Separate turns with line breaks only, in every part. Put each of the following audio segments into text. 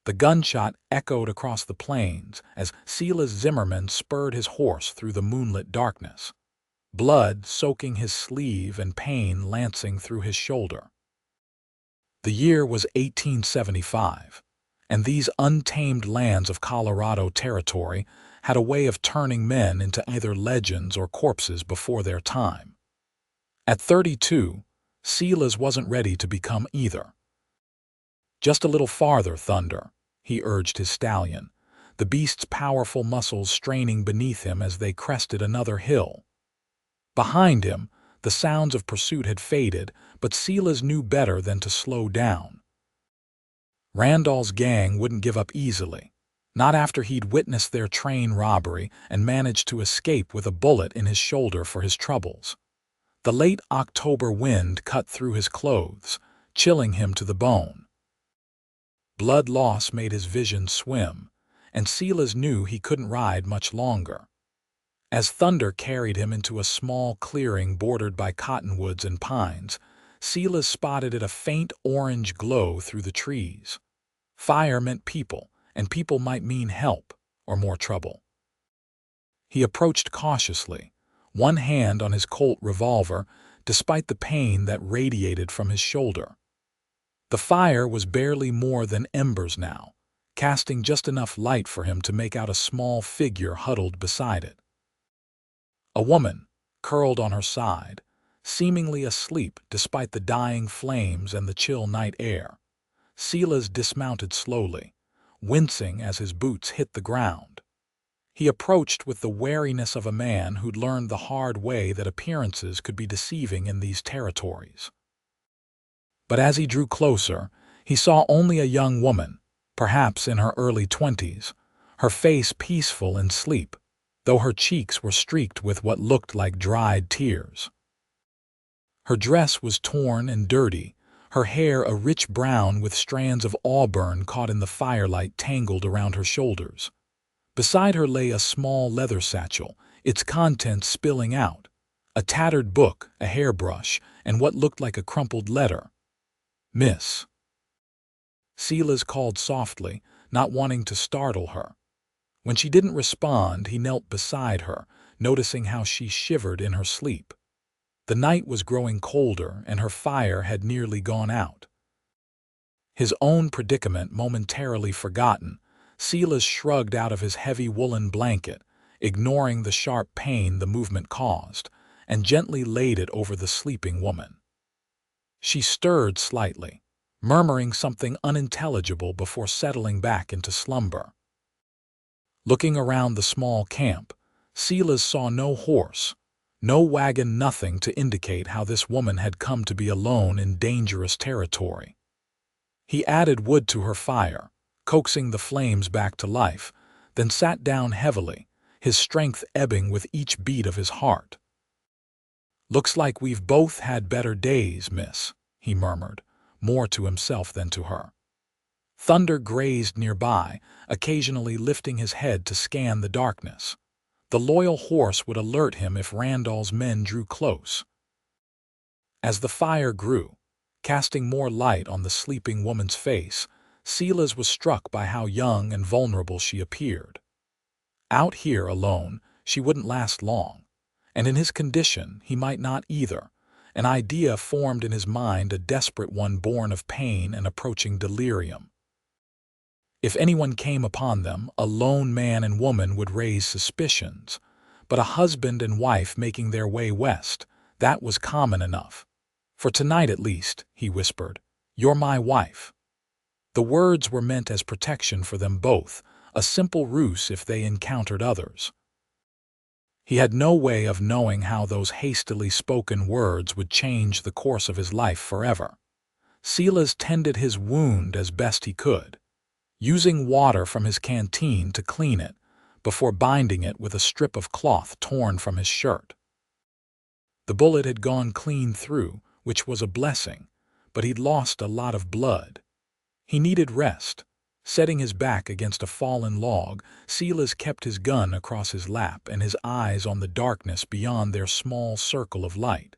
The gunshot echoed across the plains as Silas Zimmerman spurred his horse through the moonlit darkness, blood soaking his sleeve and pain lancing through his shoulder. The year was 1875, and these untamed lands of Colorado Territory had a way of turning men into either legends or corpses before their time. At 32, Silas wasn't ready to become either. "Just a little farther, Thunder," he urged his stallion, the beast's powerful muscles straining beneath him as they crested another hill. Behind him, the sounds of pursuit had faded, but Silas knew better than to slow down. Randall's gang wouldn't give up easily, not after he'd witnessed their train robbery and managed to escape with a bullet in his shoulder for his troubles. The late October wind cut through his clothes, chilling him to the bone. Blood loss made his vision swim, and Silas knew he couldn't ride much longer. As Thunder carried him into a small clearing bordered by cottonwoods and pines, Silas spotted a faint orange glow through the trees. Fire meant people, and people might mean help, or more trouble. He approached cautiously, one hand on his Colt revolver, despite the pain that radiated from his shoulder. The fire was barely more than embers now, casting just enough light for him to make out a small figure huddled beside it. A woman, curled on her side, seemingly asleep despite the dying flames and the chill night air. Silas dismounted slowly, wincing as his boots hit the ground. He approached with the wariness of a man who'd learned the hard way that appearances could be deceiving in these territories. But as he drew closer, he saw only a young woman, perhaps in her early 20s, her face peaceful in sleep, though her cheeks were streaked with what looked like dried tears. Her dress was torn and dirty, her hair a rich brown with strands of auburn caught in the firelight tangled around her shoulders. Beside her lay a small leather satchel, its contents spilling out, a tattered book, a hairbrush, and what looked like a crumpled letter. "Miss." Silas called softly, not wanting to startle her. When she didn't respond, he knelt beside her, noticing how she shivered in her sleep. The night was growing colder, and her fire had nearly gone out. His own predicament momentarily forgotten, Silas shrugged out of his heavy woolen blanket, ignoring the sharp pain the movement caused, and gently laid it over the sleeping woman. She stirred slightly, murmuring something unintelligible before settling back into slumber. Looking around the small camp, Silas saw no horse, no wagon, nothing to indicate how this woman had come to be alone in dangerous territory. He added wood to her fire, coaxing the flames back to life, then sat down heavily, his strength ebbing with each beat of his heart. "Looks like we've both had better days, miss," he murmured, more to himself than to her. Thunder grazed nearby, occasionally lifting his head to scan the darkness. The loyal horse would alert him if Randall's men drew close. As the fire grew, casting more light on the sleeping woman's face, Silas was struck by how young and vulnerable she appeared. Out here alone, she wouldn't last long, and in his condition he might not either. An idea formed in his mind, a desperate one born of pain and approaching delirium. If anyone came upon them, a lone man and woman would raise suspicions, but a husband and wife making their way west, that was common enough. "For tonight at least," he whispered, "you're my wife." The words were meant as protection for them both, a simple ruse if they encountered others. He had no way of knowing how those hastily spoken words would change the course of his life forever. Silas tended his wound as best he could, using water from his canteen to clean it, before binding it with a strip of cloth torn from his shirt. The bullet had gone clean through, which was a blessing, but he'd lost a lot of blood. He needed rest. Setting his back against a fallen log, Silas kept his gun across his lap and his eyes on the darkness beyond their small circle of light.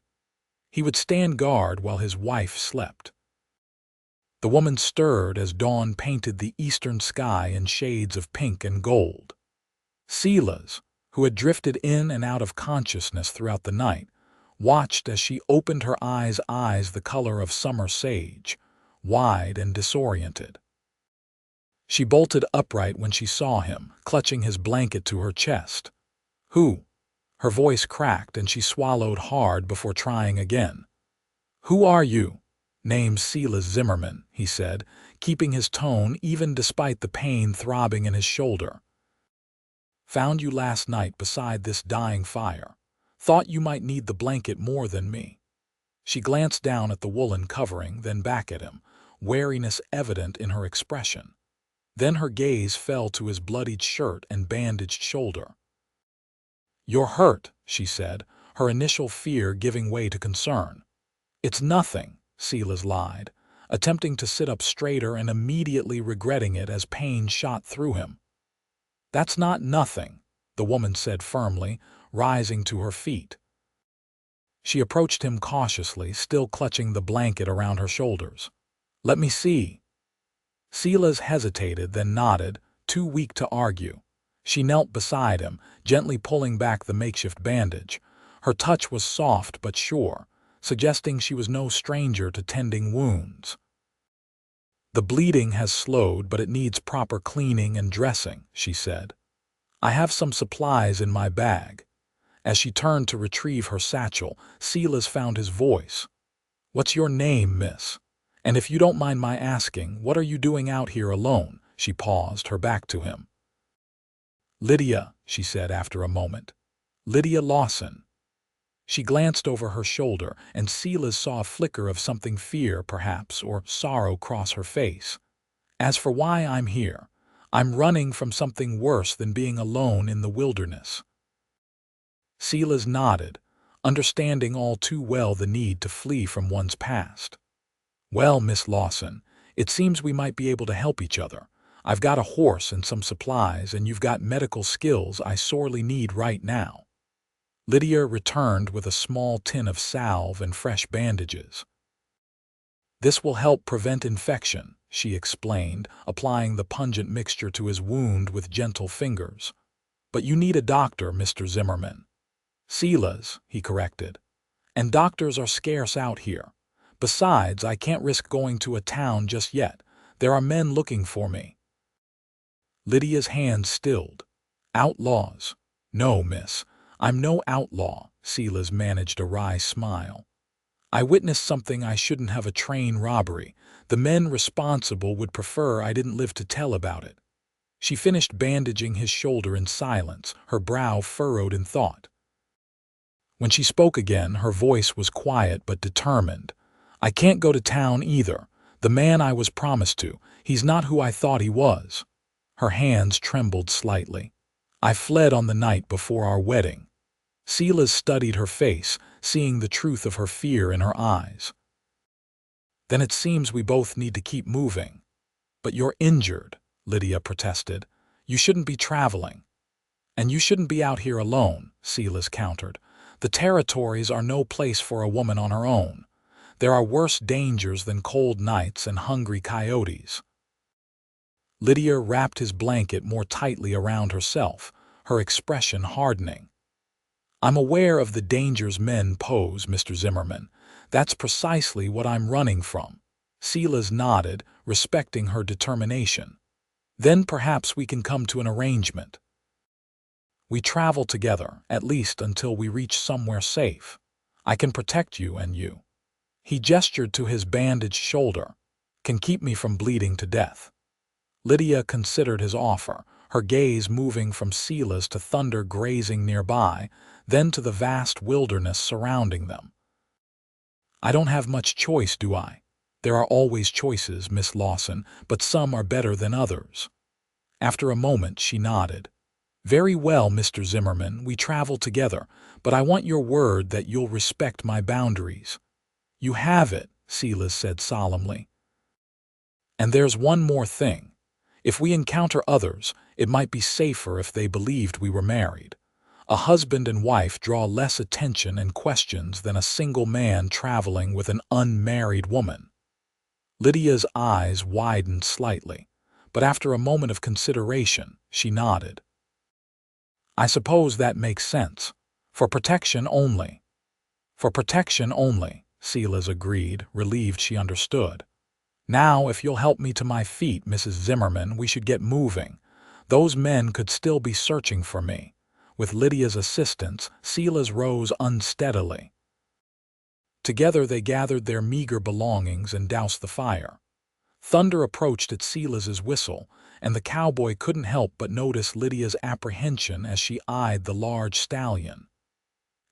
He would stand guard while his wife slept. The woman stirred as dawn painted the eastern sky in shades of pink and gold. Silas, who had drifted in and out of consciousness throughout the night, watched as she opened her eyes the color of summer sage, wide and disoriented. She bolted upright when she saw him, clutching his blanket to her chest. "Who?" Her voice cracked and she swallowed hard before trying again. "Who are you?" "Name's Silas Zimmerman," he said, keeping his tone even despite the pain throbbing in his shoulder. "Found you last night beside this dying fire. Thought you might need the blanket more than me." She glanced down at the woolen covering, then back at him, wariness evident in her expression. Then her gaze fell to his bloodied shirt and bandaged shoulder. "You're hurt," she said, her initial fear giving way to concern. "It's nothing," Silas lied, attempting to sit up straighter and immediately regretting it as pain shot through him. "That's not nothing," the woman said firmly, rising to her feet. She approached him cautiously, still clutching the blanket around her shoulders. "Let me see." Silas hesitated, then nodded, too weak to argue. She knelt beside him, gently pulling back the makeshift bandage. Her touch was soft but sure, suggesting she was no stranger to tending wounds. "The bleeding has slowed, but it needs proper cleaning and dressing," she said. "I have some supplies in my bag." As she turned to retrieve her satchel, Silas found his voice. "What's your name, miss? And if you don't mind my asking, what are you doing out here alone?" She paused, her back to him. "Lydia," she said after a moment. "Lydia Lawson." She glanced over her shoulder, and Silas saw a flicker of something, fear perhaps, or sorrow, cross her face. "As for why I'm here, I'm running from something worse than being alone in the wilderness." Silas nodded, understanding all too well the need to flee from one's past. "Well, Miss Lawson, it seems we might be able to help each other. I've got a horse and some supplies, and you've got medical skills I sorely need right now." Lydia returned with a small tin of salve and fresh bandages. "This will help prevent infection," she explained, applying the pungent mixture to his wound with gentle fingers. "But you need a doctor, Mr. Zimmerman." "Silas," he corrected. "And doctors are scarce out here. Besides, I can't risk going to a town just yet. There are men looking for me." Lydia's hand stilled. "Outlaws?" "No, miss. I'm no outlaw," Silas managed a wry smile. "I witnessed something I shouldn't have, a train robbery. The men responsible would prefer I didn't live to tell about it." She finished bandaging his shoulder in silence, her brow furrowed in thought. When she spoke again, her voice was quiet but determined. "I can't go to town either. The man I was promised to, he's not who I thought he was." Her hands trembled slightly. "I fled on the night before our wedding." Silas studied her face, seeing the truth of her fear in her eyes. "Then it seems we both need to keep moving." "But you're injured," Lydia protested. "You shouldn't be traveling." "And you shouldn't be out here alone," Silas countered. "The territories are no place for a woman on her own. There are worse dangers than cold nights and hungry coyotes." Lydia wrapped his blanket more tightly around herself, her expression hardening. "I'm aware of the dangers men pose, Mr. Zimmerman. That's precisely what I'm running from." Silas nodded, respecting her determination. "Then perhaps we can come to an arrangement. We travel together, at least until we reach somewhere safe. I can protect you, and you," he gestured to his bandaged shoulder, "can keep me from bleeding to death." Lydia considered his offer, her gaze moving from Silas to thunder grazing nearby, then to the vast wilderness surrounding them. "I don't have much choice, do I?" "There are always choices, Miss Lawson, but some are better than others." After a moment she nodded. "Very well, Mr. Zimmerman, we travel together, but I want your word that you'll respect my boundaries." "You have it," Silas said solemnly. "And there's one more thing. If we encounter others, it might be safer if they believed we were married. A husband and wife draw less attention and questions than a single man traveling with an unmarried woman." Lydia's eyes widened slightly, but after a moment of consideration, she nodded. I suppose that makes sense. For protection only. For protection only, Silas agreed, relieved she understood. Now, if you'll help me to my feet, Mrs. Zimmerman, we should get moving. Those men could still be searching for me. With Lydia's assistance, Silas rose unsteadily. Together they gathered their meager belongings and doused the fire. Thunder approached at Silas's whistle, and the cowboy couldn't help but notice Lydia's apprehension as she eyed the large stallion.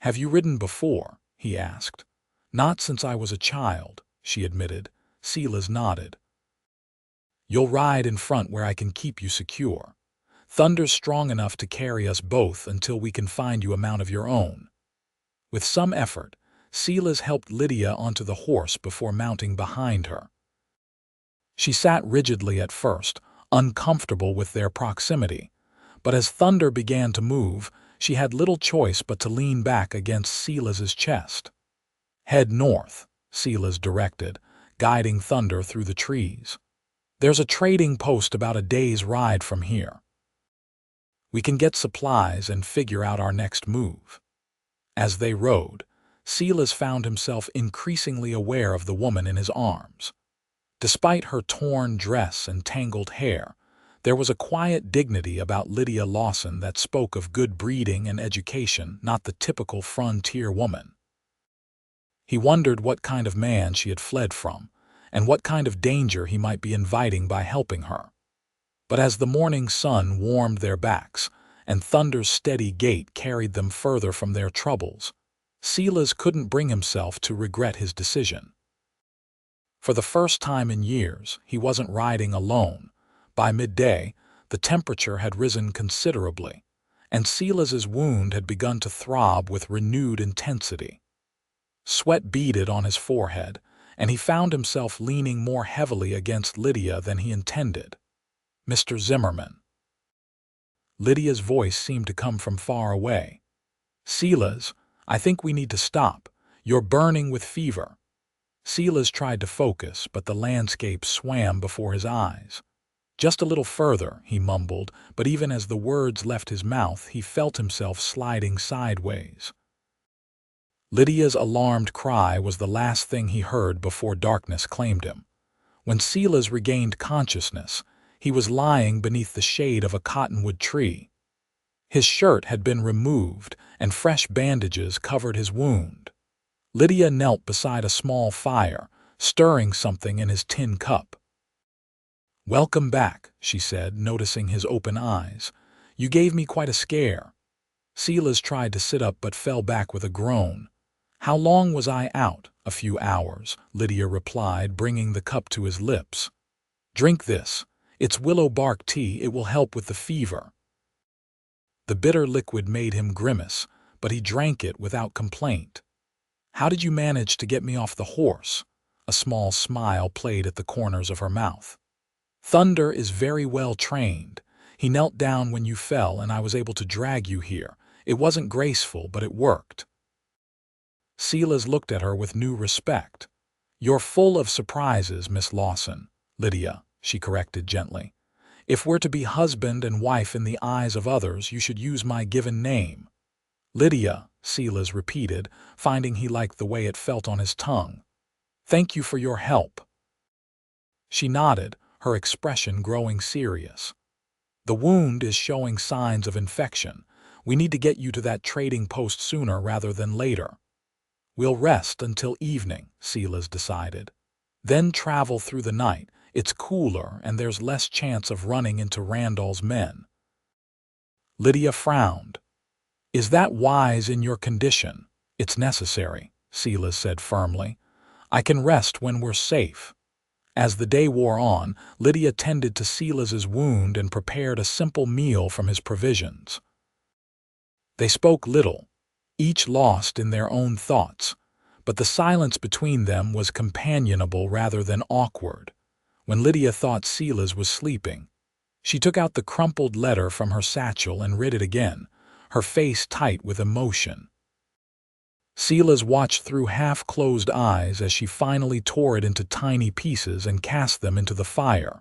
"Have you ridden before?" he asked. "Not since I was a child," she admitted. Silas nodded. "You'll ride in front where I can keep you secure. Thunder's strong enough to carry us both until we can find you a mount of your own." With some effort, Silas helped Lydia onto the horse before mounting behind her. She sat rigidly at first, uncomfortable with their proximity, but as Thunder began to move, she had little choice but to lean back against Silas's chest. "Head north," Silas directed, guiding Thunder through the trees. "There's a trading post about a day's ride from here. We can get supplies and figure out our next move." As they rode, Silas found himself increasingly aware of the woman in his arms. Despite her torn dress and tangled hair, there was a quiet dignity about Lydia Lawson that spoke of good breeding and education, not the typical frontier woman. He wondered what kind of man she had fled from, and what kind of danger he might be inviting by helping her. But as the morning sun warmed their backs, and Thunder's steady gait carried them further from their troubles, Silas couldn't bring himself to regret his decision. For the first time in years, he wasn't riding alone. By midday, the temperature had risen considerably, and Silas's wound had begun to throb with renewed intensity. Sweat beaded on his forehead, and he found himself leaning more heavily against Lydia than he intended. "Mr. Zimmerman." Lydia's voice seemed to come from far away. "Silas, I think we need to stop. You're burning with fever." Silas tried to focus, but the landscape swam before his eyes. "Just a little further," he mumbled, but even as the words left his mouth, he felt himself sliding sideways. Lydia's alarmed cry was the last thing he heard before darkness claimed him. When Silas regained consciousness, he was lying beneath the shade of a cottonwood tree. His shirt had been removed, and fresh bandages covered his wound. Lydia knelt beside a small fire, stirring something in his tin cup. "Welcome back," she said, noticing his open eyes. "You gave me quite a scare." Silas tried to sit up but fell back with a groan. "How long was I out?" "A few hours," Lydia replied, bringing the cup to his lips. "Drink this. It's willow bark tea. It will help with the fever." The bitter liquid made him grimace, but he drank it without complaint. "How did you manage to get me off the horse?" A small smile played at the corners of her mouth. "Thunder is very well trained. He knelt down when you fell, and I was able to drag you here. It wasn't graceful, but it worked." Silas looked at her with new respect. "You're full of surprises, Miss Lawson." "Lydia," she corrected gently. "If we're to be husband and wife in the eyes of others, you should use my given name." "Lydia," Silas repeated, finding he liked the way it felt on his tongue. "Thank you for your help." She nodded, her expression growing serious. "The wound is showing signs of infection. We need to get you to that trading post sooner rather than later." "We'll rest until evening," Silas decided. "Then travel through the night. It's cooler and there's less chance of running into Randall's men." Lydia frowned. "Is that wise in your condition?" "It's necessary," Silas said firmly. "I can rest when we're safe." As the day wore on, Lydia tended to Silas's wound and prepared a simple meal from his provisions. They spoke little, each lost in their own thoughts, but the silence between them was companionable rather than awkward. When Lydia thought Silas was sleeping, she took out the crumpled letter from her satchel and read it again, her face tight with emotion. Silas watched through half-closed eyes as she finally tore it into tiny pieces and cast them into the fire.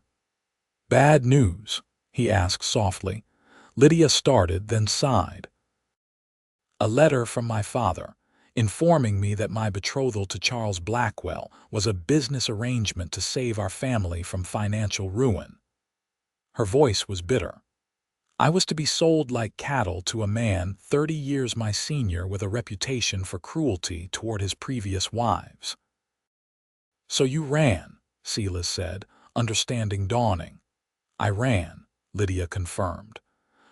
"Bad news?" he asked softly. Lydia started, then sighed. "A letter from my father, informing me that my betrothal to Charles Blackwell was a business arrangement to save our family from financial ruin." Her voice was bitter. "I was to be sold like cattle to a man 30 years my senior with a reputation for cruelty toward his previous wives." "So you ran," Silas said, understanding dawning. "I ran," Lydia confirmed,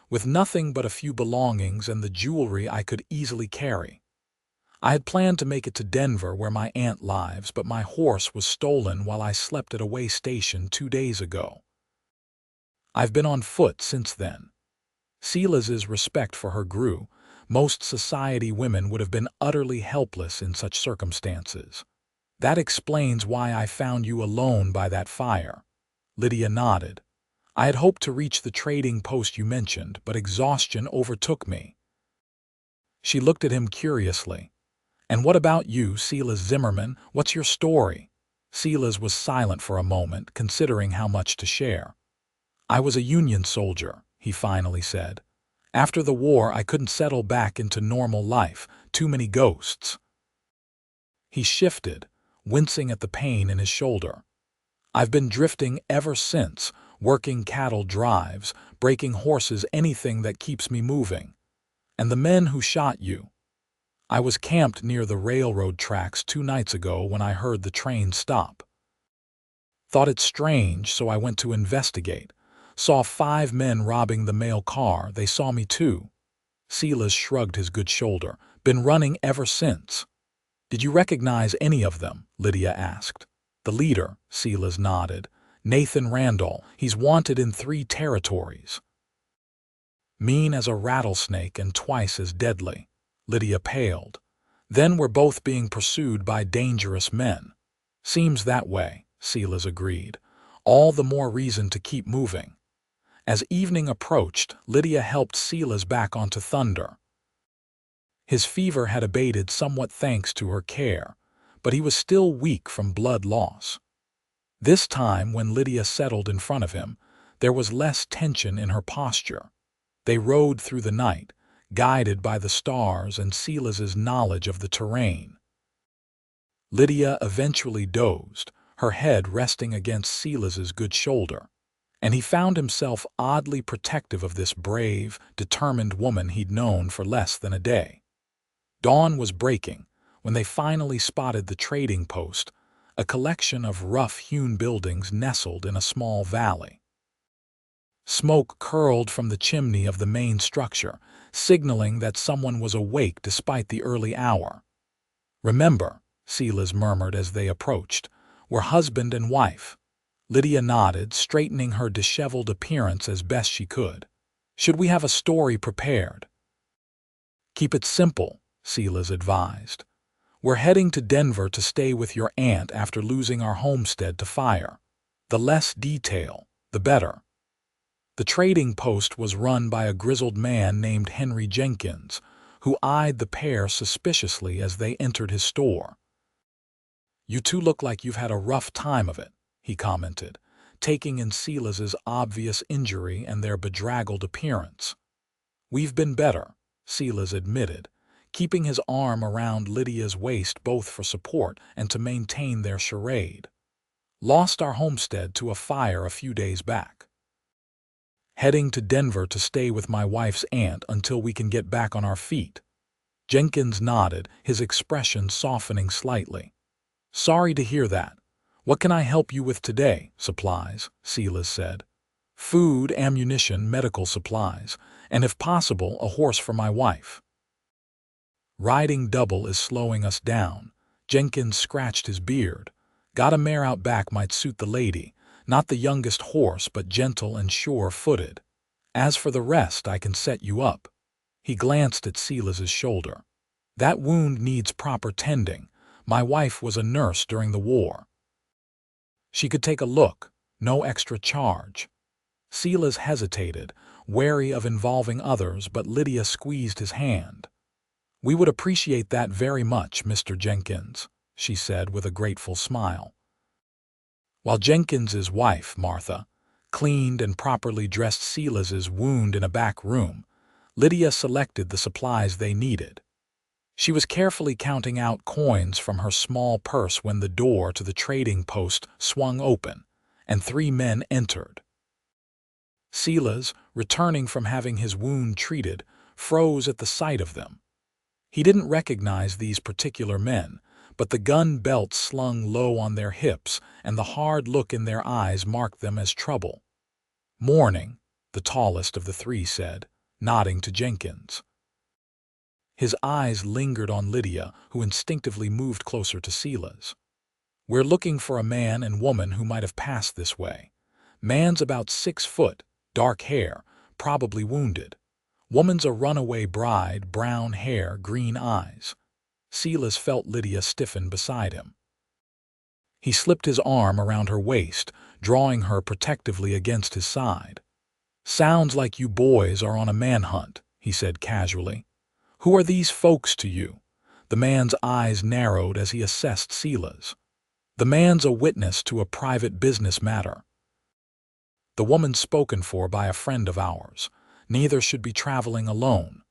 "with nothing but a few belongings and the jewelry I could easily carry. I had planned to make it to Denver where my aunt lives, but my horse was stolen while I slept at a way station 2 days ago. I've been on foot since then." Silas's respect for her grew. Most society women would have been utterly helpless in such circumstances. "That explains why I found you alone by that fire." Lydia nodded. "I had hoped to reach the trading post you mentioned, but exhaustion overtook me." She looked at him curiously. "And what about you, Silas Zimmerman? What's your story?" Silas was silent for a moment, considering how much to share. "I was a Union soldier," he finally said. "After the war, I couldn't settle back into normal life. Too many ghosts." He shifted, wincing at the pain in his shoulder. "I've been drifting ever since, working cattle drives, breaking horses, anything that keeps me moving. And the men who shot you. I was camped near the railroad tracks 2 nights ago when I heard the train stop. Thought it strange, so I went to investigate. Saw 5 men robbing the mail car. They saw me too." Silas shrugged his good shoulder. "Been running ever since." "Did you recognize any of them?" Lydia asked. "The leader," Silas nodded. "Nathan Randall. He's wanted in 3 territories. Mean as a rattlesnake and twice as deadly." Lydia paled. "Then we're both being pursued by dangerous men." "Seems that way," Silas agreed. "All the more reason to keep moving." As evening approached, Lydia helped Silas back onto Thunder. His fever had abated somewhat thanks to her care, but he was still weak from blood loss. This time, when Lydia settled in front of him, there was less tension in her posture. They rode through the night, guided by the stars and Silas's knowledge of the terrain. Lydia eventually dozed, her head resting against Silas's good shoulder, and he found himself oddly protective of this brave, determined woman he'd known for less than a day. Dawn was breaking when they finally spotted the trading post, a collection of rough-hewn buildings nestled in a small valley. Smoke curled from the chimney of the main structure, signaling that someone was awake despite the early hour. "Remember," Silas murmured as they approached, "we're husband and wife." Lydia nodded, straightening her disheveled appearance as best she could. "Should we have a story prepared?" "Keep it simple," Silas advised. "We're heading to Denver to stay with your aunt after losing our homestead to fire. The less detail, the better." The trading post was run by a grizzled man named Henry Jenkins, who eyed the pair suspiciously as they entered his store. "You two look like you've had a rough time of it," he commented, taking in Silas's obvious injury and their bedraggled appearance. "We've been better," Silas admitted, keeping his arm around Lydia's waist both for support and to maintain their charade. "Lost our homestead to a fire a few days back. Heading to Denver to stay with my wife's aunt until we can get back on our feet." Jenkins nodded, his expression softening slightly. "Sorry to hear that. What can I help you with today?" "Supplies," Silas said. "Food, ammunition, medical supplies, and if possible, a horse for my wife." "Riding double is slowing us down." Jenkins scratched his beard. "Got a mare out back might suit the lady. Not the youngest horse, but gentle and sure-footed. As for the rest, I can set you up." He glanced at Silas's shoulder. "That wound needs proper tending. My wife was a nurse during the war. She could take a look, no extra charge." Silas hesitated, wary of involving others, but Lydia squeezed his hand. "We would appreciate that very much, Mr. Jenkins," she said with a grateful smile. While Jenkins's wife, Martha, cleaned and properly dressed Silas's wound in a back room, Lydia selected the supplies they needed. She was carefully counting out coins from her small purse when the door to the trading post swung open, and 3 men entered. Silas, returning from having his wound treated, froze at the sight of them. He didn't recognize these particular men, but the gun belts slung low on their hips and the hard look in their eyes marked them as trouble. "Morning," the tallest of the 3 said, nodding to Jenkins. His eyes lingered on Lydia, who instinctively moved closer to Silas. "We're looking for a man and woman who might have passed this way. Man's about 6 foot, dark hair, probably wounded. Woman's a runaway bride, brown hair, green eyes." Silas felt Lydia stiffen beside him. He slipped his arm around her waist, drawing her protectively against his side. "Sounds like you boys are on a manhunt," he said casually. "Who are these folks to you?" The man's eyes narrowed as he assessed Silas. "The man's a witness to a private business matter. The woman's spoken for by a friend of ours. Neither should be traveling alone."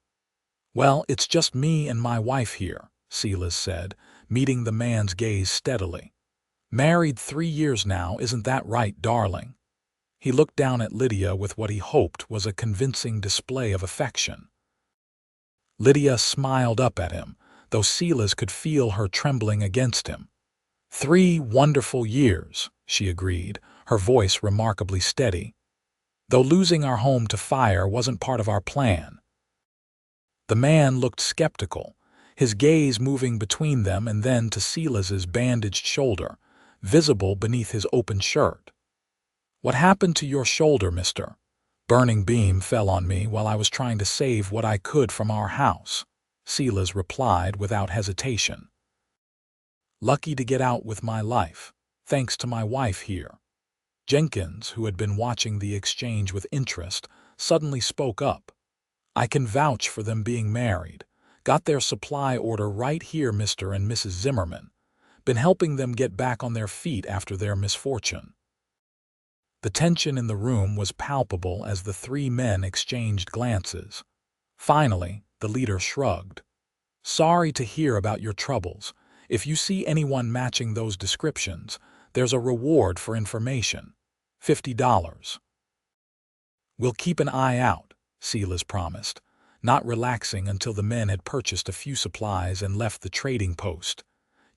"Well, it's just me and my wife here," Silas said, meeting the man's gaze steadily. "Married 3 years now, isn't that right, darling?" He looked down at Lydia with what he hoped was a convincing display of affection. Lydia smiled up at him, though Silas could feel her trembling against him. 3 wonderful years," she agreed, her voice remarkably steady. "Though losing our home to fire wasn't part of our plan." The man looked skeptical, his gaze moving between them and then to Silas's bandaged shoulder, visible beneath his open shirt. "What happened to your shoulder, mister?" "Burning beam fell on me while I was trying to save what I could from our house," Silas replied without hesitation. "Lucky to get out with my life, thanks to my wife here." Jenkins, who had been watching the exchange with interest, suddenly spoke up. "I can vouch for them being married. Got their supply order right here, Mr. and Mrs. Zimmerman. Been helping them get back on their feet after their misfortune." The tension in the room was palpable as the 3 men exchanged glances. Finally, the leader shrugged. "Sorry to hear about your troubles. If you see anyone matching those descriptions, there's a reward for information. $50. "We'll keep an eye out," Silas promised, not relaxing until the men had purchased a few supplies and left the trading post.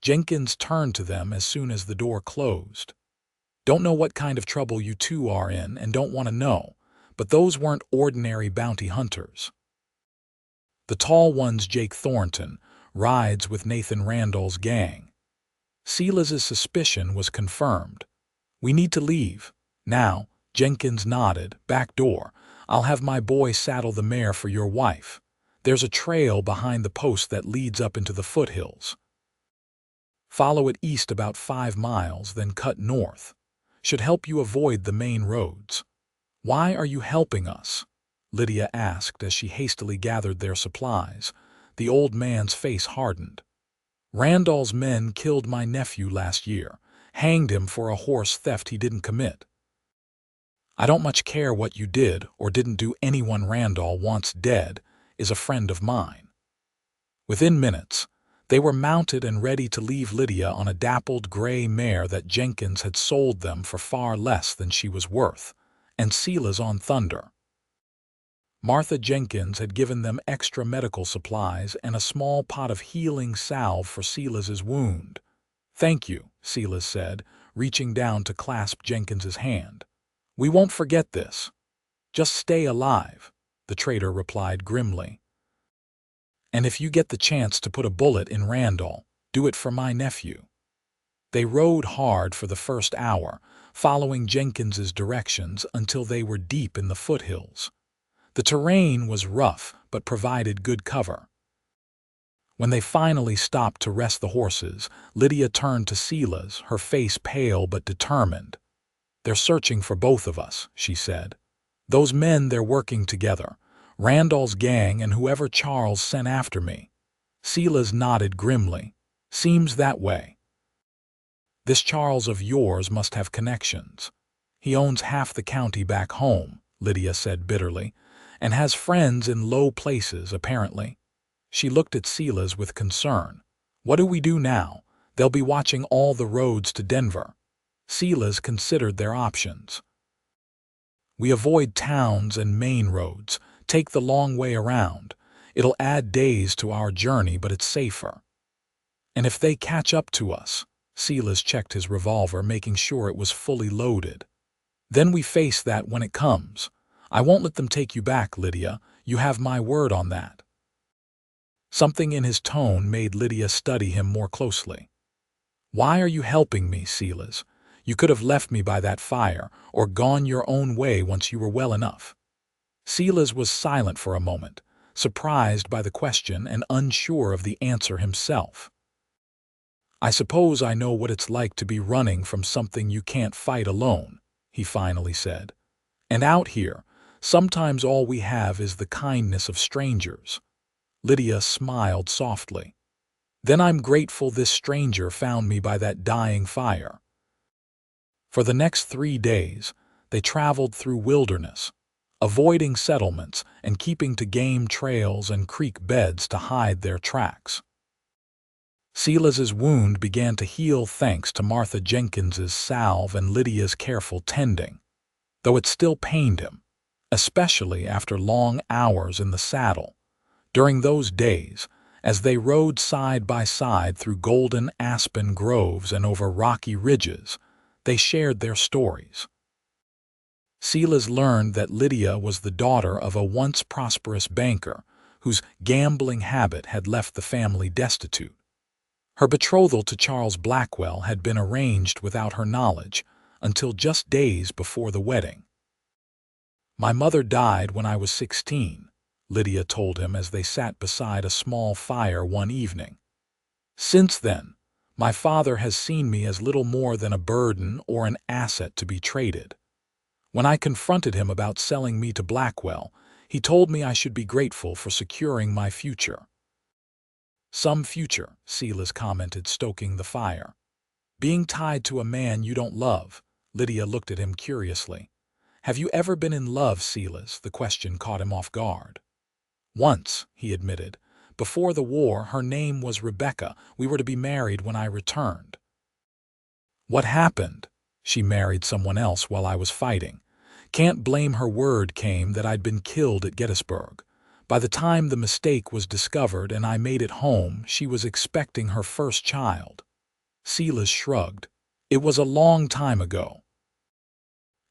Jenkins turned to them as soon as the door closed. "Don't know what kind of trouble you 2 are in and don't want to know, but those weren't ordinary bounty hunters. The tall one's Jake Thornton, rides with Nathan Randall's gang." Silas's suspicion was confirmed. "We need to leave. Now," Jenkins nodded, "back door. I'll have my boy saddle the mare for your wife. There's a trail behind the post that leads up into the foothills. Follow it east about 5 miles, then cut north. Should help you avoid the main roads." "Why are you helping us?" Lydia asked as she hastily gathered their supplies. The old man's face hardened. "Randall's men killed my nephew last year, hanged him for a horse theft he didn't commit. I don't much care what you did or didn't do. Anyone Randall wants dead is a friend of mine." Within minutes, they were mounted and ready to leave Lydia on a dappled gray mare that Jenkins had sold them for far less than she was worth, and Silas on Thunder. Martha Jenkins had given them extra medical supplies and a small pot of healing salve for Silas's wound. "Thank you," Silas said, reaching down to clasp Jenkins's hand. "We won't forget this." "Just stay alive," the trader replied grimly. "And if you get the chance to put a bullet in Randall, do it for my nephew." They rode hard for the first hour, following Jenkins's directions until they were deep in the foothills. The terrain was rough but provided good cover. When they finally stopped to rest the horses, Lydia turned to Silas, her face pale but determined. "They're searching for both of us," she said. "Those men, they're working together. Randall's gang and whoever Charles sent after me. Silas nodded grimly. Seems that way. This Charles of yours must have connections. He owns half the county back home, Lydia said bitterly, and has friends in low places, apparently. She looked at Silas with concern. What do we do now? They'll be watching all the roads to Denver. Silas considered their options. We avoid towns and main roads, take the long way around. It'll add days to our journey, but it's safer. And if they catch up to us, Silas checked his revolver, making sure it was fully loaded. Then we face that when it comes. I won't let them take you back, Lydia. You have my word on that. Something in his tone made Lydia study him more closely. Why are you helping me, Silas? You could have left me by that fire, or gone your own way once you were well enough. Silas was silent for a moment, surprised by the question and unsure of the answer himself. I suppose I know what it's like to be running from something you can't fight alone, he finally said. And out here, sometimes all we have is the kindness of strangers. Lydia smiled softly. Then I'm grateful this stranger found me by that dying fire. For the next 3 days, they traveled through wilderness, avoiding settlements and keeping to game trails and creek beds to hide their tracks. Silas's wound began to heal thanks to Martha Jenkins's salve and Lydia's careful tending, though it still pained him, especially after long hours in the saddle. During those days, as they rode side by side through golden aspen groves and over rocky ridges, they shared their stories. Silas learned that Lydia was the daughter of a once prosperous banker whose gambling habit had left the family destitute. Her betrothal to Charles Blackwell had been arranged without her knowledge until just days before the wedding. My mother died when I was 16, Lydia told him as they sat beside a small fire one evening. Since then, my father has seen me as little more than a burden or an asset to be traded. When I confronted him about selling me to Blackwell, he told me I should be grateful for securing my future. Some future, Silas commented, stoking the fire. Being tied to a man you don't love, Lydia looked at him curiously. Have you ever been in love, Silas? The question caught him off guard. Once, he admitted. Before the war, her name was Rebecca. We were to be married when I returned. What happened? She married someone else while I was fighting. Can't blame her. Word came that I'd been killed at Gettysburg. By the time the mistake was discovered and I made it home, she was expecting her first child. Silas shrugged. It was a long time ago.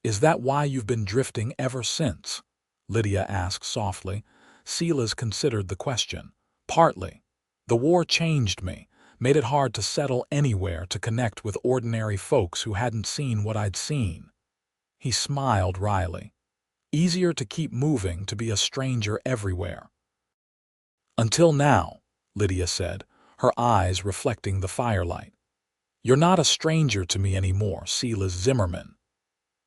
Is that why you've been drifting ever since? Lydia asked softly. Silas considered the question. Partly. The war changed me, made it hard to settle anywhere, to connect with ordinary folks who hadn't seen what I'd seen. He smiled wryly. Easier to keep moving, to be a stranger everywhere. Until now, Lydia said, her eyes reflecting the firelight. You're not a stranger to me anymore, Silas Zimmerman.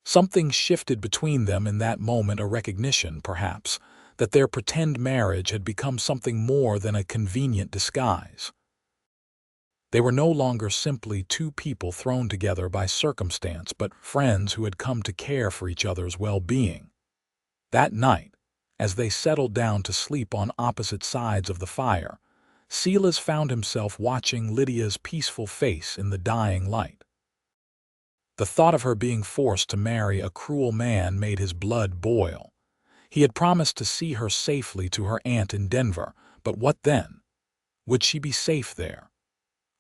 Something shifted between them in that moment, a recognition, perhaps, that their pretend marriage had become something more than a convenient disguise. They were no longer simply two people thrown together by circumstance, but friends who had come to care for each other's well-being. That night, as they settled down to sleep on opposite sides of the fire, Silas found himself watching Lydia's peaceful face in the dying light. The thought of her being forced to marry a cruel man made his blood boil. He had promised to see her safely to her aunt in Denver, but what then? Would she be safe there?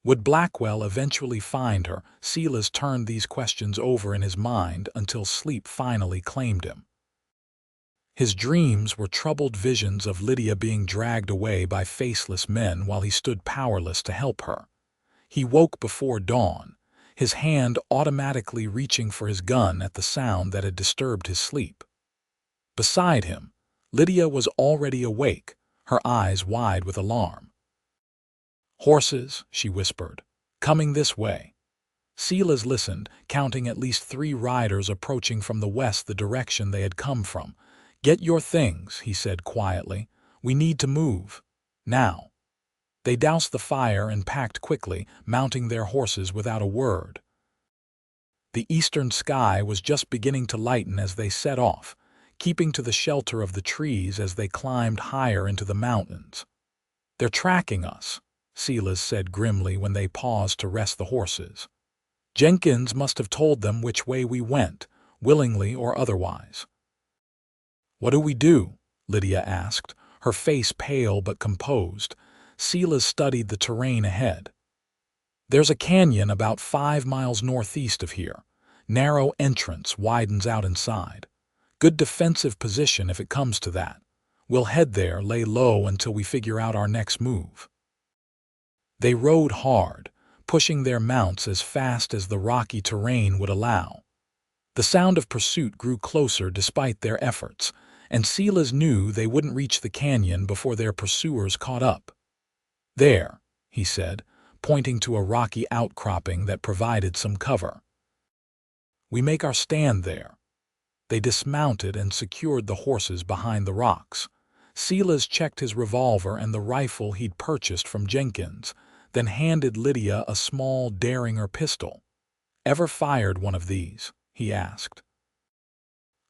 Would Blackwell eventually find her? Silas turned these questions over in his mind until sleep finally claimed him. His dreams were troubled visions of Lydia being dragged away by faceless men while he stood powerless to help her. He woke before dawn, his hand automatically reaching for his gun at the sound that had disturbed his sleep. Beside him, Lydia was already awake, her eyes wide with alarm. Horses, she whispered, coming this way. Silas listened, counting at least 3 riders approaching from the west, the direction they had come from. Get your things, he said quietly. We need to move. Now. They doused the fire and packed quickly, mounting their horses without a word. The eastern sky was just beginning to lighten as they set off, keeping to the shelter of the trees as they climbed higher into the mountains. "They're tracking us," Silas said grimly when they paused to rest the horses. "Jenkins must have told them which way we went, willingly or otherwise." "What do we do?" Lydia asked, her face pale but composed. Silas studied the terrain ahead. "There's a canyon about 5 miles northeast of here. Narrow entrance widens out inside. Good defensive position if it comes to that. We'll head there, lay low until we figure out our next move." They rode hard, pushing their mounts as fast as the rocky terrain would allow. The sound of pursuit grew closer despite their efforts, and Silas knew they wouldn't reach the canyon before their pursuers caught up. "There," he said, pointing to a rocky outcropping that provided some cover. "We make our stand there." They dismounted and secured the horses behind the rocks. Silas checked his revolver and the rifle he'd purchased from Jenkins, then handed Lydia a small Derringer pistol. "Ever fired one of these?" he asked.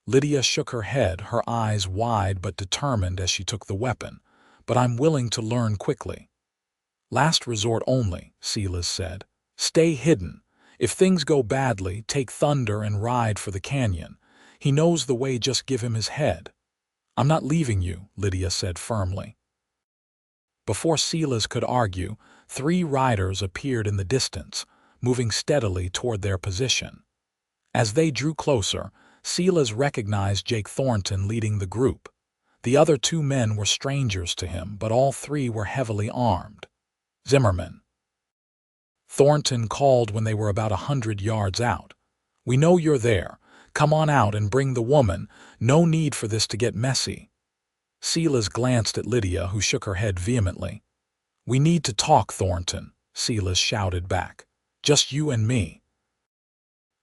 Lydia shook her head, her eyes wide but determined as she took the weapon. "But I'm willing to learn quickly." "Last resort only," Silas said. "Stay hidden. If things go badly, take Thunder and ride for the canyon. He knows the way, just give him his head." "I'm not leaving you," Lydia said firmly. Before Silas could argue, 3 riders appeared in the distance, moving steadily toward their position. As they drew closer, Silas recognized Jake Thornton leading the group. The other 2 men were strangers to him, but all 3 were heavily armed. "Zimmerman," Thornton called when they were about 100 yards out. "We know you're there. Come on out and bring the woman. No need for this to get messy." Silas glanced at Lydia, who shook her head vehemently. "We need to talk, Thornton," Silas shouted back. "Just you and me."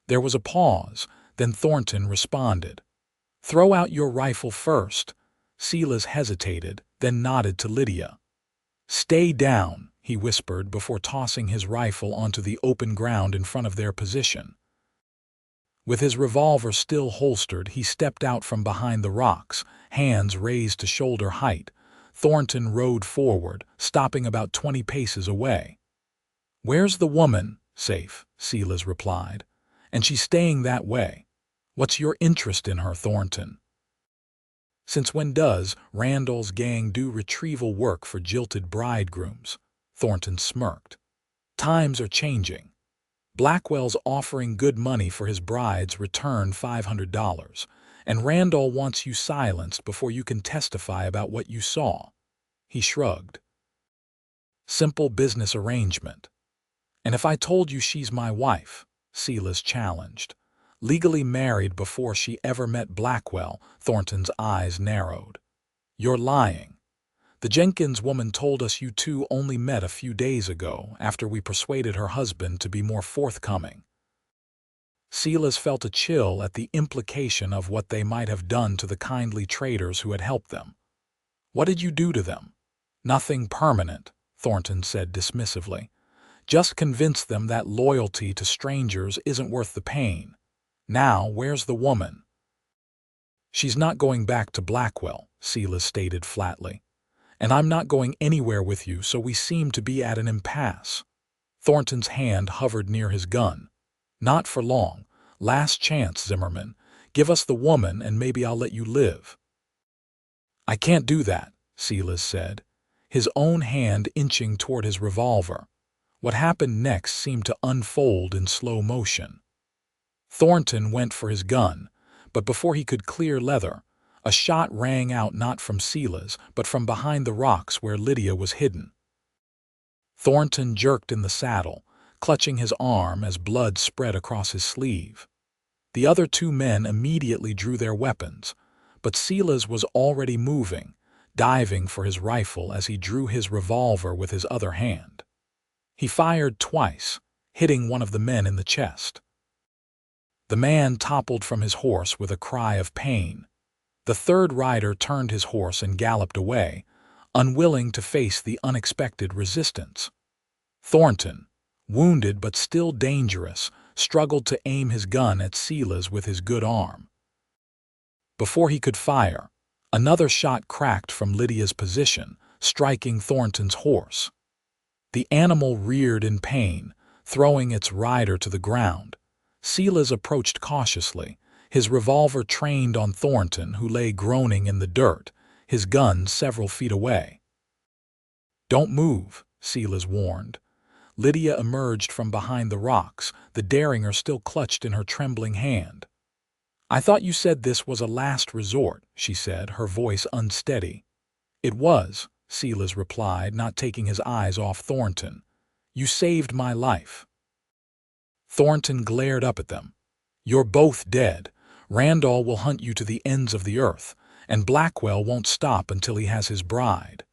There was a pause, then Thornton responded. "Throw out your rifle first." Silas hesitated, then nodded to Lydia. "Stay down," he whispered before tossing his rifle onto the open ground in front of their position. With his revolver still holstered, he stepped out from behind the rocks, hands raised to shoulder height. Thornton rode forward, stopping about 20 paces away. "Where's the woman?" "Safe," Silas replied. "And she's staying that way. What's your interest in her, Thornton?" "Since when does Randall's gang do retrieval work for jilted bridegrooms?" Thornton smirked. "Times are changing. Blackwell's offering good money for his bride's return, $500, and Randall wants you silenced before you can testify about what you saw." He shrugged. "Simple business arrangement." "And if I told you she's my wife?" Silas challenged. "Legally married before she ever met Blackwell." Thornton's eyes narrowed. "You're lying. The Jenkins woman told us you 2 only met a few days ago, after we persuaded her husband to be more forthcoming." Silas felt a chill at the implication of what they might have done to the kindly traders who had helped them. "What did you do to them?" "Nothing permanent," Thornton said dismissively. "Just convince them that loyalty to strangers isn't worth the pain. Now, where's the woman?" "She's not going back to Blackwell," Silas stated flatly. "And I'm not going anywhere with you, so we seem to be at an impasse." Thornton's hand hovered near his gun. "Not for long. Last chance, Zimmerman. Give us the woman and maybe I'll let you live." "I can't do that," Silas said, his own hand inching toward his revolver. What happened next seemed to unfold in slow motion. Thornton went for his gun, but before he could clear leather, a shot rang out, not from Silas, but from behind the rocks where Lydia was hidden. Thornton jerked in the saddle, clutching his arm as blood spread across his sleeve. The other 2 men immediately drew their weapons, but Silas was already moving, diving for his rifle as he drew his revolver with his other hand. He fired twice, hitting one of the men in the chest. The man toppled from his horse with a cry of pain. The 3rd rider turned his horse and galloped away, unwilling to face the unexpected resistance. Thornton, wounded but still dangerous, struggled to aim his gun at Silas with his good arm. Before he could fire, another shot cracked from Lydia's position, striking Thornton's horse. The animal reared in pain, throwing its rider to the ground. Silas approached cautiously, his revolver trained on Thornton, who lay groaning in the dirt, his gun several feet away. "Don't move," Silas warned. Lydia emerged from behind the rocks, the derringer still clutched in her trembling hand. "I thought you said this was a last resort," she said, her voice unsteady. "It was," Silas replied, not taking his eyes off Thornton. "You saved my life." Thornton glared up at them. "You're both dead. Randall will hunt you to the ends of the earth, and Blackwell won't stop until he has his bride."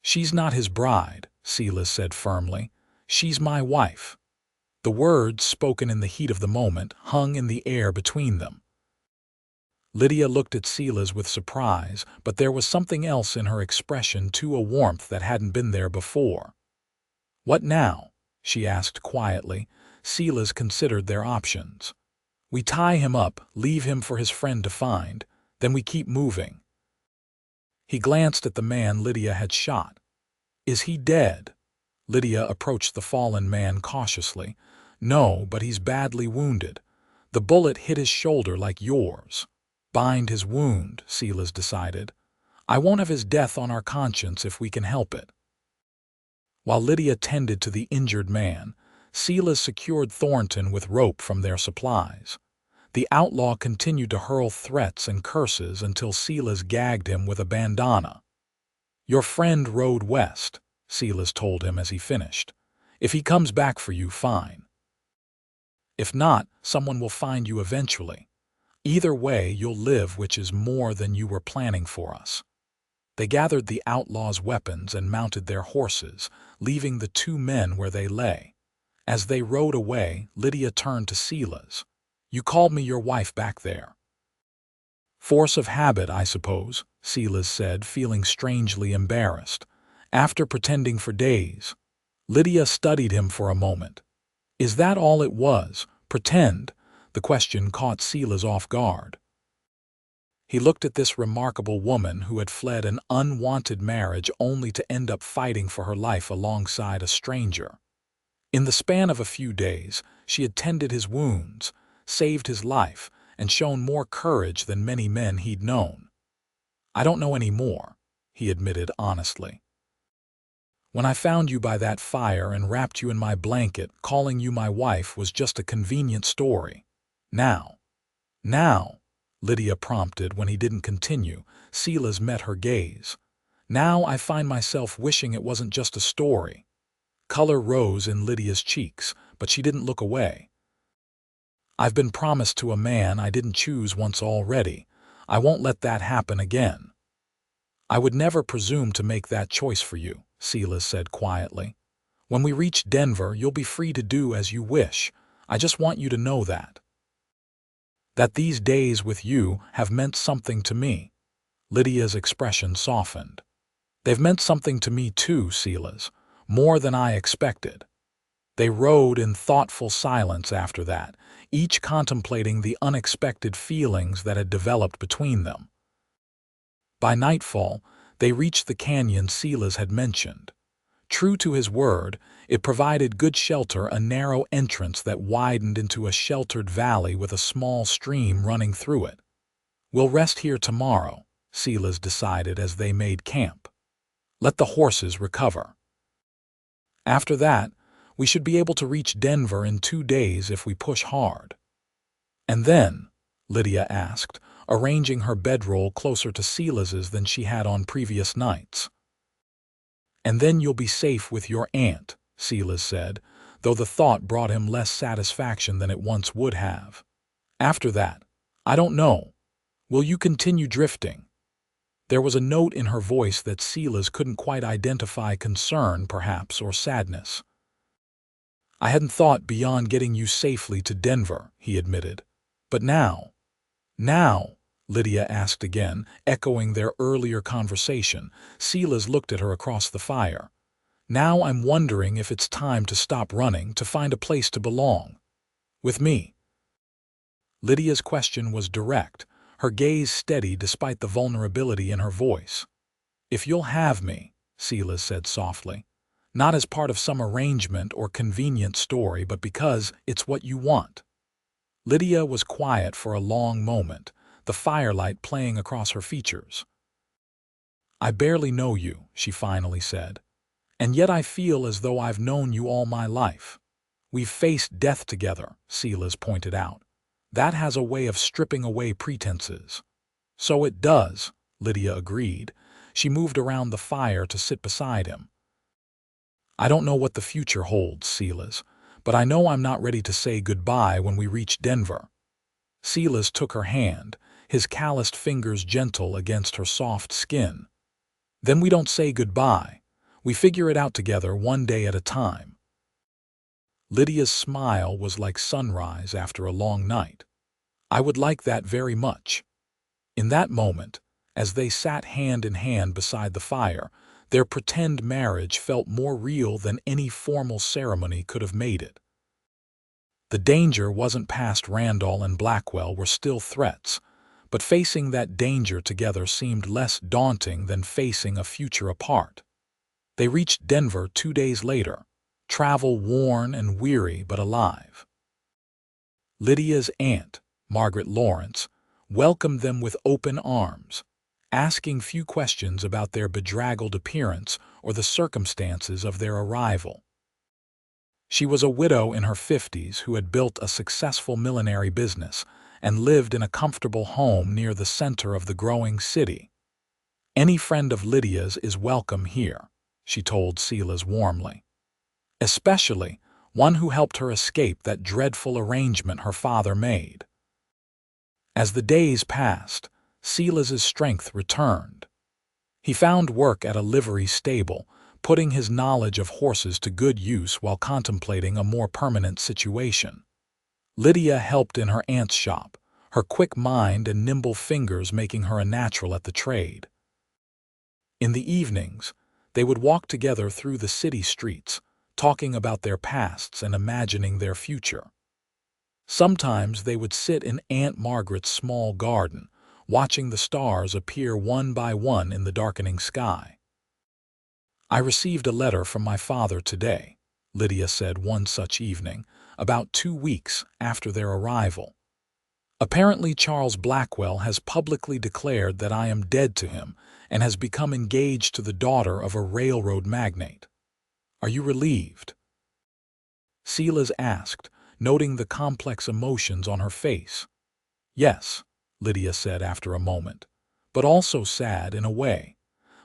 "She's not his bride," Silas said firmly. "She's my wife." The words, spoken in the heat of the moment, hung in the air between them. Lydia looked at Silas with surprise, but there was something else in her expression, too, a warmth that hadn't been there before. "What now?" she asked quietly. Silas considered their options. "We tie him up, leave him for his friend to find, then we keep moving." He glanced at the man Lydia had shot. "Is he dead?" Lydia approached the fallen man cautiously. "No, but he's badly wounded. The bullet hit his shoulder like yours." "Bind his wound," Silas decided. "I won't have his death on our conscience if we can help it." While Lydia tended to the injured man, Silas secured Thornton with rope from their supplies. The outlaw continued to hurl threats and curses until Silas gagged him with a bandana. "Your friend rode west," Silas told him as he finished. "If he comes back for you, fine. If not, someone will find you eventually. Either way, you'll live, which is more than you were planning for us." They gathered the outlaws' weapons and mounted their horses, leaving the two men where they lay. As they rode away, Lydia turned to Silas. "You called me your wife back there." "Force of habit, I suppose," Silas said, feeling strangely embarrassed. "After pretending for days." Lydia studied him for a moment. "Is that all it was? Pretend?" The question caught Silas off guard. He looked at this remarkable woman who had fled an unwanted marriage only to end up fighting for her life alongside a stranger. In the span of a few days, she had tended his wounds, saved his life, and shown more courage than many men he'd known. "I don't know any more," he admitted honestly. "When I found you by that fire and wrapped you in my blanket, calling you my wife was just a convenient story. Now, Lydia prompted when he didn't continue. Silas met her gaze. "Now I find myself wishing it wasn't just a story." Color rose in Lydia's cheeks, but she didn't look away. "I've been promised to a man I didn't choose once already. I won't let that happen again." "I would never presume to make that choice for you," Silas said quietly. "When we reach Denver, you'll be free to do as you wish. I just want you to know that these days with you have meant something to me." Lydia's expression softened. "They've meant something to me too, Silas, more than I expected." They rode in thoughtful silence after that, each contemplating the unexpected feelings that had developed between them. By nightfall, they reached the canyon Silas had mentioned. True to his word, it provided good shelter, a narrow entrance that widened into a sheltered valley with a small stream running through it. "We'll rest here tomorrow," Silas decided as they made camp. "Let the horses recover. After that, we should be able to reach Denver in 2 days if we push hard." "And then?" Lydia asked, arranging her bedroll closer to Silas's than she had on previous nights. "And then you'll be safe with your aunt," Silas said, though the thought brought him less satisfaction than it once would have. "After that, I don't know. Will you continue drifting?" There was a note in her voice that Silas couldn't quite identify, concern, perhaps, or sadness. "I hadn't thought beyond getting you safely to Denver," he admitted. "But now, Lydia asked again, echoing their earlier conversation. Silas looked at her across the fire. Now I'm wondering if it's time to stop running, to find a place to belong. With me. Lydia's question was direct, her gaze steady despite the vulnerability in her voice. If you'll have me, Silas said softly, not as part of some arrangement or convenient story, but because it's what you want. Lydia was quiet for a long moment, the firelight playing across her features. I barely know you, she finally said, and yet I feel as though I've known you all my life. We've faced death together, Silas pointed out. That has a way of stripping away pretenses. So it does, Lydia agreed. She moved around the fire to sit beside him. I don't know what the future holds, Silas, but I know I'm not ready to say goodbye when we reach Denver. Silas took her hand, his calloused fingers gentle against her soft skin. Then we don't say goodbye. We figure it out together, one day at a time. Lydia's smile was like sunrise after a long night. I would like that very much. In that moment, as they sat hand in hand beside the fire, their pretend marriage felt more real than any formal ceremony could have made it. The danger wasn't past. Randall and Blackwell were still threats, but facing that danger together seemed less daunting than facing a future apart. They reached Denver 2 days later, travel worn and weary but alive. Lydia's aunt, Margaret Lawrence, welcomed them with open arms, asking few questions about their bedraggled appearance or the circumstances of their arrival. She was a widow in her 50s who had built a successful millinery business and lived in a comfortable home near the center of the growing city. Any friend of Lydia's is welcome here, she told Silas warmly. Especially one who helped her escape that dreadful arrangement her father made. As the days passed, Silas's strength returned. He found work at a livery stable, putting his knowledge of horses to good use while contemplating a more permanent situation. Lydia helped in her aunt's shop, her quick mind and nimble fingers making her a natural at the trade. In the evenings, they would walk together through the city streets, talking about their pasts and imagining their future. Sometimes they would sit in Aunt Margaret's small garden, watching the stars appear one by one in the darkening sky. I received a letter from my father today, Lydia said one such evening, about 2 weeks after their arrival. Apparently Charles Blackwell has publicly declared that I am dead to him and has become engaged to the daughter of a railroad magnate. Are you relieved? Silas asked, noting the complex emotions on her face. Yes, Lydia said after a moment, but also sad in a way.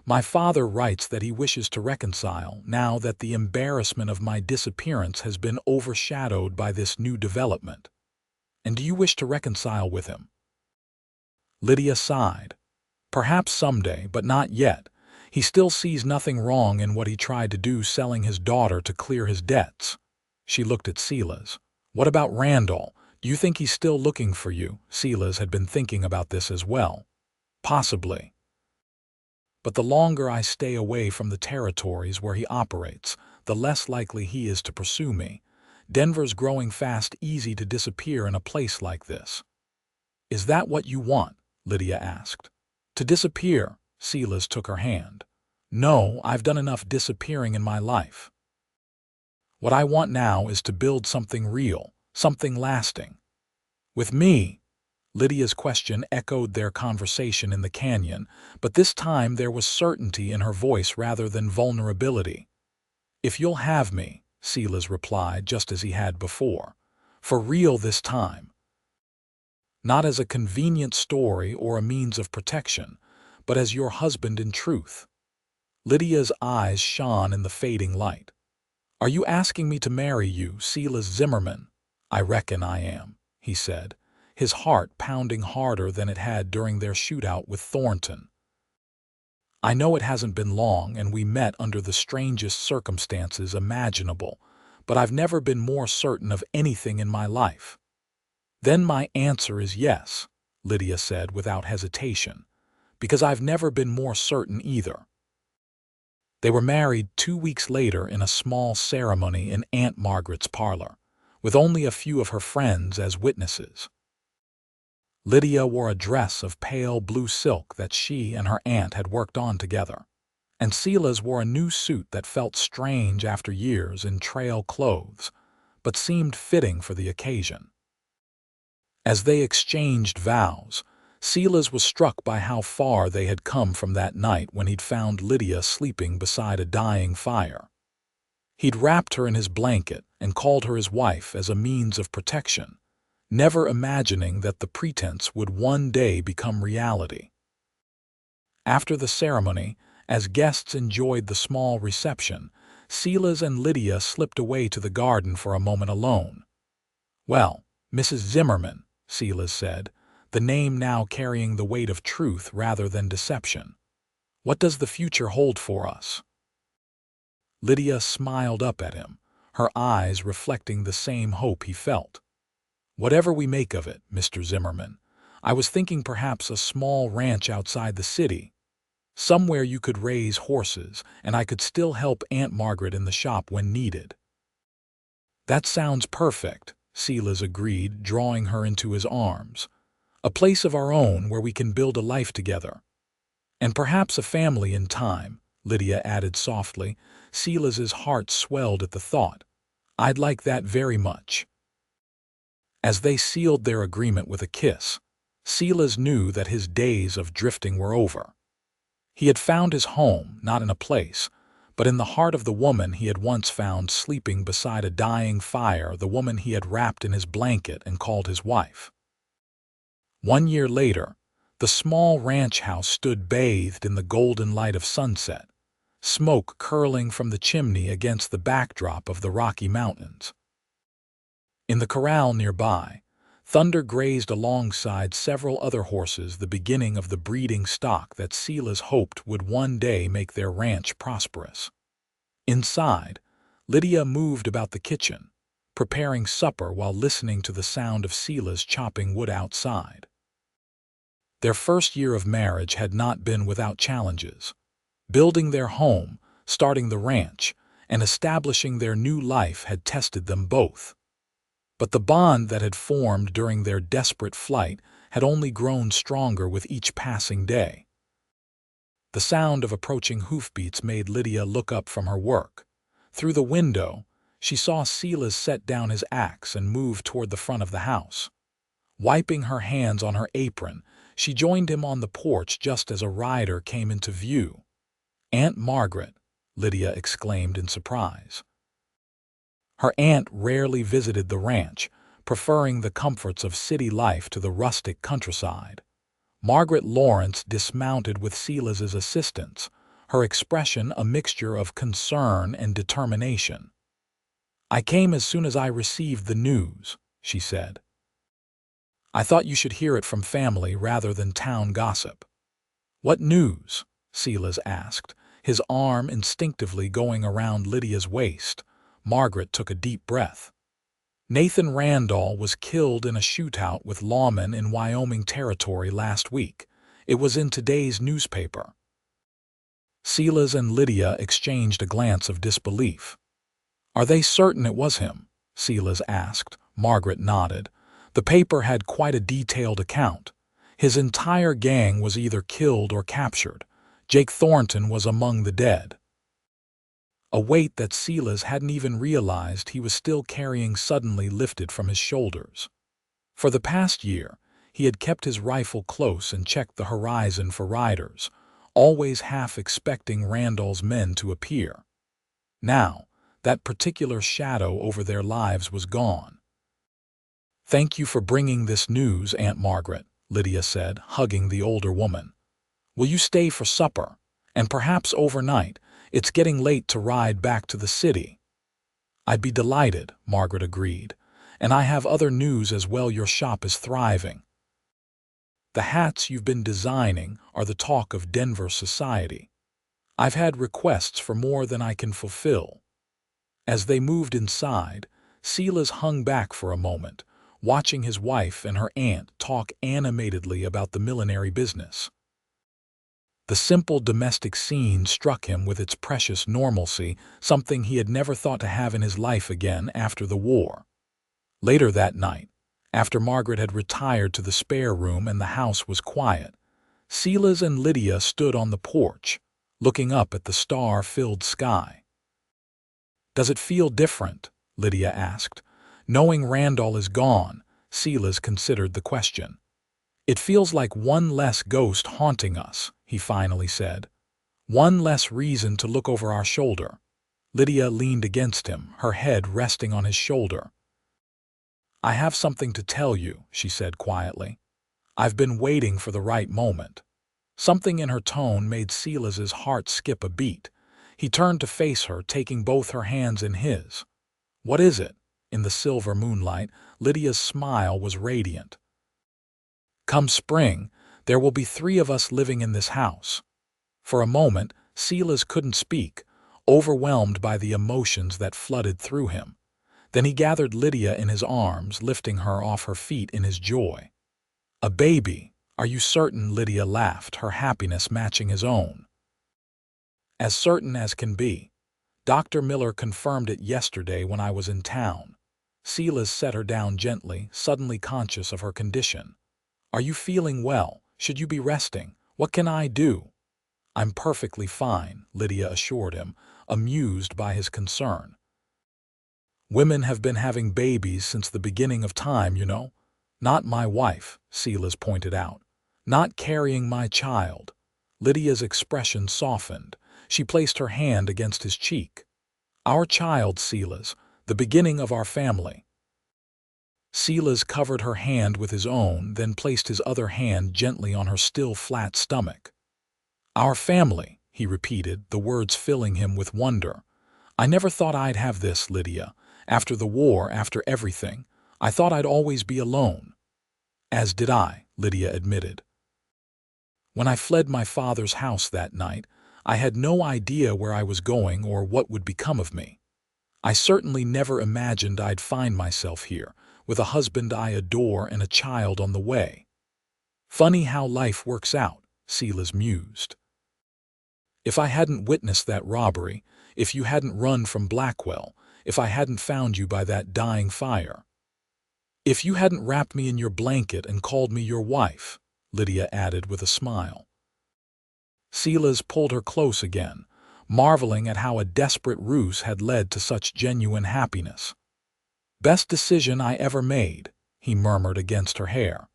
My father writes that he wishes to reconcile now that the embarrassment of my disappearance has been overshadowed by this new development. And do you wish to reconcile with him? Lydia sighed. Perhaps someday, but not yet. He still sees nothing wrong in what he tried to do, selling his daughter to clear his debts. She looked at Silas. What about Randall? Do you think he's still looking for you? Silas had been thinking about this as well. Possibly. But the longer I stay away from the territories where he operates, the less likely he is to pursue me. Denver's growing fast, easy to disappear in a place like this. Is that what you want? Lydia asked. To disappear? Silas took her hand. No, I've done enough disappearing in my life. What I want now is to build something real, something lasting. With me? Lydia's question echoed their conversation in the canyon, but this time there was certainty in her voice rather than vulnerability. If you'll have me, Silas replied just as he had before. For real this time. Not as a convenient story or a means of protection, but as your husband in truth. Lydia's eyes shone in the fading light. Are you asking me to marry you, Silas Zimmerman? I reckon I am, he said, his heart pounding harder than it had during their shootout with Thornton. I know it hasn't been long and we met under the strangest circumstances imaginable, but I've never been more certain of anything in my life. Then my answer is yes, Lydia said without hesitation, because I've never been more certain either. They were married 2 weeks later in a small ceremony in Aunt Margaret's parlor, with only a few of her friends as witnesses. Lydia wore a dress of pale blue silk that she and her aunt had worked on together, and Silas wore a new suit that felt strange after years in trail clothes, but seemed fitting for the occasion. As they exchanged vows, Silas was struck by how far they had come from that night when he'd found Lydia sleeping beside a dying fire. He'd wrapped her in his blanket and called her his wife as a means of protection, never imagining that the pretense would one day become reality. After the ceremony, as guests enjoyed the small reception, Silas and Lydia slipped away to the garden for a moment alone. "Well, Mrs. Zimmerman," Silas said, the name now carrying the weight of truth rather than deception, "what does the future hold for us?" Lydia smiled up at him, her eyes reflecting the same hope he felt. "Whatever we make of it, Mr. Zimmerman, I was thinking perhaps a small ranch outside the city, somewhere you could raise horses and I could still help Aunt Margaret in the shop when needed." "That sounds perfect," Silas agreed, drawing her into his arms. "A place of our own where we can build a life together. And perhaps a family in time," Lydia added softly. Silas's heart swelled at the thought. "I'd like that very much." As they sealed their agreement with a kiss, Silas knew that his days of drifting were over. He had found his home, not in a place, but in the heart of the woman he had once found sleeping beside a dying fire, the woman he had wrapped in his blanket and called his wife. 1 year later, the small ranch house stood bathed in the golden light of sunset, smoke curling from the chimney against the backdrop of the Rocky Mountains. In the corral nearby, Thunder grazed alongside several other horses, the beginning of the breeding stock that Silas hoped would one day make their ranch prosperous. Inside, Lydia moved about the kitchen, preparing supper while listening to the sound of Silas chopping wood outside. Their first year of marriage had not been without challenges. Building their home, starting the ranch, and establishing their new life had tested them both. But the bond that had formed during their desperate flight had only grown stronger with each passing day. The sound of approaching hoofbeats made Lydia look up from her work. Through the window, she saw Silas set down his axe and move toward the front of the house. Wiping her hands on her apron, she joined him on the porch just as a rider came into view. "Aunt Margaret," Lydia exclaimed in surprise. Her aunt rarely visited the ranch, preferring the comforts of city life to the rustic countryside. Margaret Lawrence dismounted with Silas's assistance, her expression a mixture of concern and determination. "I came as soon as I received the news," she said. "I thought you should hear it from family rather than town gossip." "What news?" Silas asked, his arm instinctively going around Lydia's waist. Margaret took a deep breath. "Nathan Randall was killed in a shootout with lawmen in Wyoming Territory last week. It was in today's newspaper." Silas and Lydia exchanged a glance of disbelief. "Are they certain it was him?" Silas asked. Margaret nodded. "The paper had quite a detailed account. His entire gang was either killed or captured. Jake Thornton was among the dead." A weight that Silas hadn't even realized he was still carrying suddenly lifted from his shoulders. For the past year, he had kept his rifle close and checked the horizon for riders, always half expecting Randall's men to appear. Now, that particular shadow over their lives was gone. "Thank you for bringing this news, Aunt Margaret," Lydia said, hugging the older woman. "Will you stay for supper? And perhaps overnight? It's getting late to ride back to the city." "I'd be delighted," Margaret agreed. "And I have other news as well. Your shop is thriving. The hats you've been designing are the talk of Denver society. I've had requests for more than I can fulfill." As they moved inside, Silas hung back for a moment, watching his wife and her aunt talk animatedly about the millinery business. The simple domestic scene struck him with its precious normalcy, something he had never thought to have in his life again after the war. Later that night, after Margaret had retired to the spare room and the house was quiet, Silas and Lydia stood on the porch, looking up at the star-filled sky. "Does it feel different?" Lydia asked. Knowing Randall is gone, Silas considered the question. "It feels like one less ghost haunting us," he finally said. "One less reason to look over our shoulder." Lydia leaned against him, her head resting on his shoulder. "I have something to tell you," she said quietly. "I've been waiting for the right moment." Something in her tone made Silas's heart skip a beat. He turned to face her, taking both her hands in his. "What is it?" In the silver moonlight, Lydia's smile was radiant. "Come spring, there will be 3 of us living in this house." For a moment, Silas couldn't speak, overwhelmed by the emotions that flooded through him. Then he gathered Lydia in his arms, lifting her off her feet in his joy. "A baby, are you certain?" Lydia laughed, her happiness matching his own. "As certain as can be. Dr. Miller confirmed it yesterday when I was in town." Silas set her down gently, suddenly conscious of her condition. "Are you feeling well? Should you be resting? What can I do?" "I'm perfectly fine," Lydia assured him, amused by his concern. "Women have been having babies since the beginning of time, you know." "Not my wife," Silas pointed out. "Not carrying my child." Lydia's expression softened. She placed her hand against his cheek. "Our child, Silas, the beginning of our family." Silas covered her hand with his own, then placed his other hand gently on her still flat stomach. "Our family," he repeated, the words filling him with wonder. "I never thought I'd have this, Lydia. After the war, after everything, I thought I'd always be alone." "As did I," Lydia admitted. "When I fled my father's house that night, I had no idea where I was going or what would become of me. I certainly never imagined I'd find myself here, with a husband I adore and a child on the way." "Funny how life works out," Silas mused. "If I hadn't witnessed that robbery, if you hadn't run from Blackwell, if I hadn't found you by that dying fire. If you hadn't wrapped me in your blanket and called me your wife," Lydia added with a smile. Silas pulled her close again, marveling at how a desperate ruse had led to such genuine happiness. "Best decision I ever made," he murmured against her hair.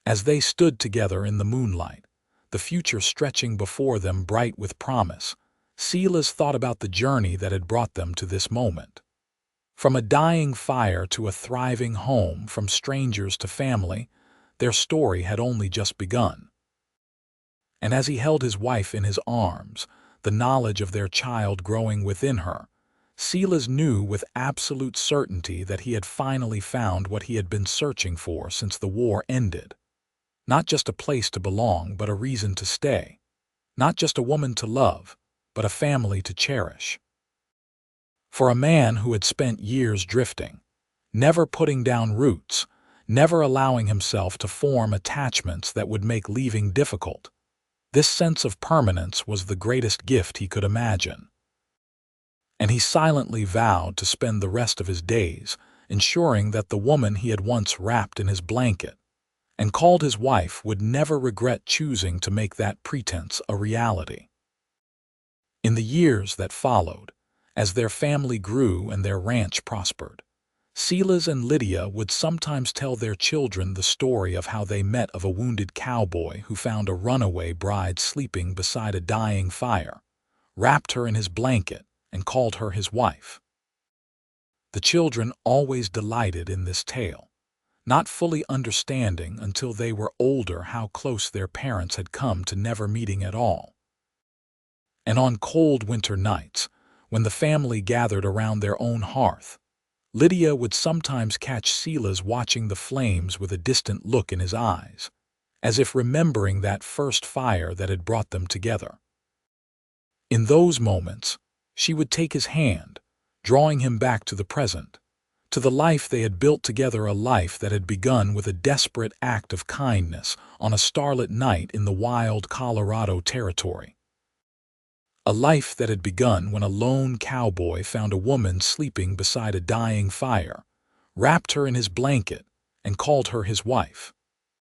As they stood together in the moonlight, the future stretching before them bright with promise, Silas thought about the journey that had brought them to this moment. From a dying fire to a thriving home, from strangers to family, their story had only just begun. And as he held his wife in his arms, the knowledge of their child growing within her, Silas knew with absolute certainty that he had finally found what he had been searching for since the war ended. Not just a place to belong, but a reason to stay. Not just a woman to love, but a family to cherish. For a man who had spent years drifting, never putting down roots, never allowing himself to form attachments that would make leaving difficult, this sense of permanence was the greatest gift he could imagine. And he silently vowed to spend the rest of his days ensuring that the woman he had once wrapped in his blanket and called his wife would never regret choosing to make that pretense a reality. In the years that followed, as their family grew and their ranch prospered, Silas and Lydia would sometimes tell their children the story of how they met of a wounded cowboy who found a runaway bride sleeping beside a dying fire, wrapped her in his blanket, and called her his wife. The children always delighted in this tale, not fully understanding until they were older how close their parents had come to never meeting at all. And on cold winter nights, when the family gathered around their own hearth, Lydia would sometimes catch Silas watching the flames with a distant look in his eyes, as if remembering that first fire that had brought them together. In those moments, she would take his hand, drawing him back to the present, to the life they had built together, a life that had begun with a desperate act of kindness on a starlit night in the wild Colorado territory. A life that had begun when a lone cowboy found a woman sleeping beside a dying fire, wrapped her in his blanket, and called her his wife.